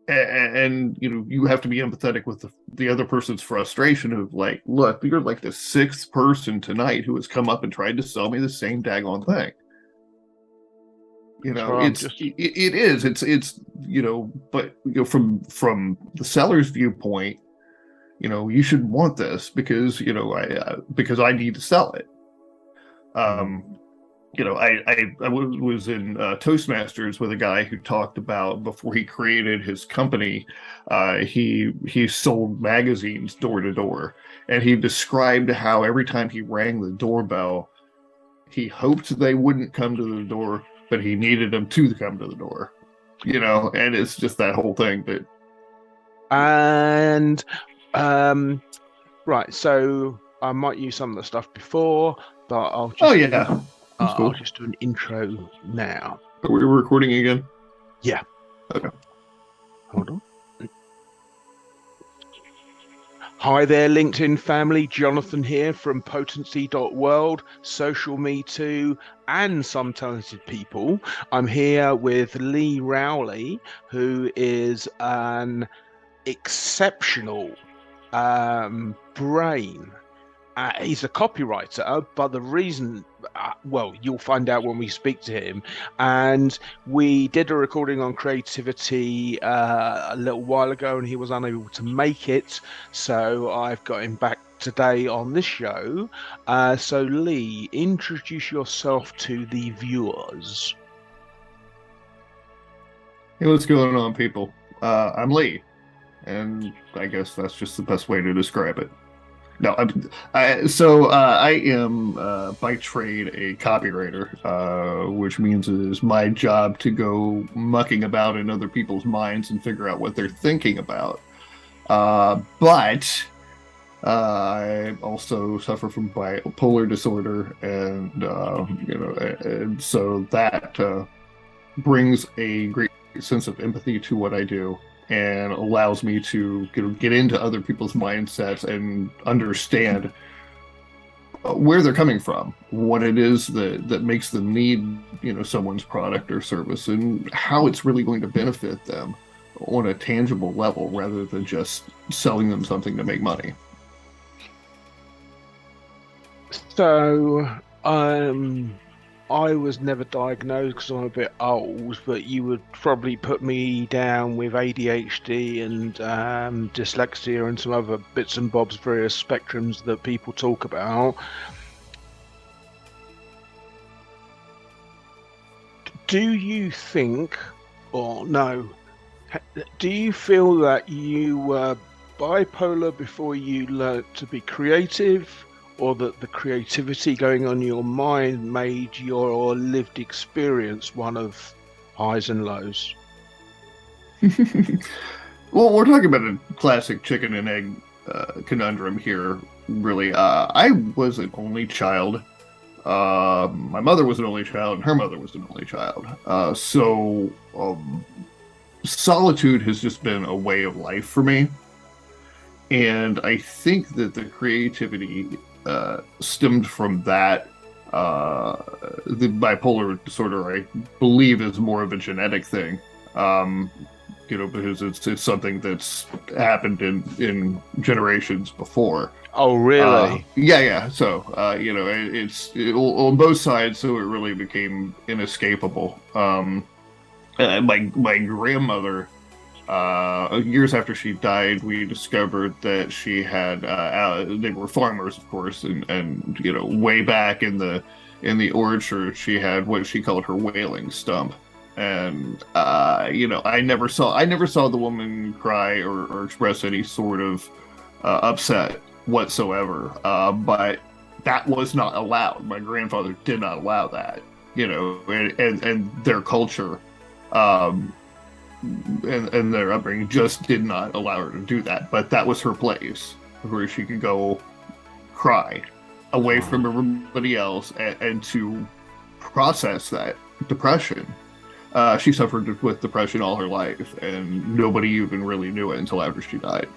and you have to be empathetic with the other person's frustration of like, look, you're like the sixth person tonight who has come up and tried to sell me the same daggone thing. So I'm It's just it is it's but from the seller's viewpoint, you should want this because because I need to sell it. mm, um I was in Toastmasters with a guy who talked about before he created his company, he sold magazines door to door, and he described how every time he rang the doorbell, he hoped they wouldn't come to the door, but he needed them to come to the door. And it's just that whole thing that, and um right. So I might use some of the stuff before, but oh yeah, that's I'll cool. just do an intro now. Are we recording again? Yeah, Okay. hold on. Hi there, LinkedIn family. Jonathan here from Potency.world, Social Me Too, and Some Talented People. I'm here with Lee Rowley, who is an exceptional brain. He's a copywriter, but the reason, well, you'll find out when we speak to him. And we did a recording on creativity a little while ago, and he was unable to make it. So I've got him back today on this show. So, Lee, introduce yourself to the viewers. Hey, what's going on, people? I'm Lee, and I guess that's just the best way to describe it. No, I am by trade a copywriter, which means it is my job to go mucking about in other people's minds and figure out what they're thinking about. But I also suffer from bipolar disorder, and and so that brings a great sense of empathy to what I do and allows me to get into other people's mindsets and understand where they're coming from, what it is that makes them need, someone's product or service, and how it's really going to benefit them on a tangible level rather than just selling them something to make money. So, I was never diagnosed because I'm a bit old, but you would probably put me down with ADHD and dyslexia and some other bits and bobs, various spectrums that people talk about. Do you think, or no, do you feel that you were bipolar before you learnt to be creative, or that the creativity going on in your mind made your lived experience one of highs and lows? Well, we're talking about a classic chicken and egg conundrum here, really. I was an only child. My mother was an only child, and her mother was an only child. So solitude has just been a way of life for me. And I think that the creativity stemmed from that. The bipolar disorder, I believe, is more of a genetic thing. Um, because it's something that's happened in generations before. Oh, really? Yeah, yeah. So, on both sides, so it really became inescapable. My grandmother, years after she died, we discovered that she had they were farmers, of course, and way back in the orchard, she had what she called her wailing stump. And I never saw the woman cry or express any sort of upset whatsoever. But that was not allowed. My grandfather did not allow that. And their culture, um, and their upbringing just did not allow her to do that. But that was her place where she could go cry away from Oh. everybody else and to process that depression. She suffered with depression all her life, and nobody even really knew it until after she died.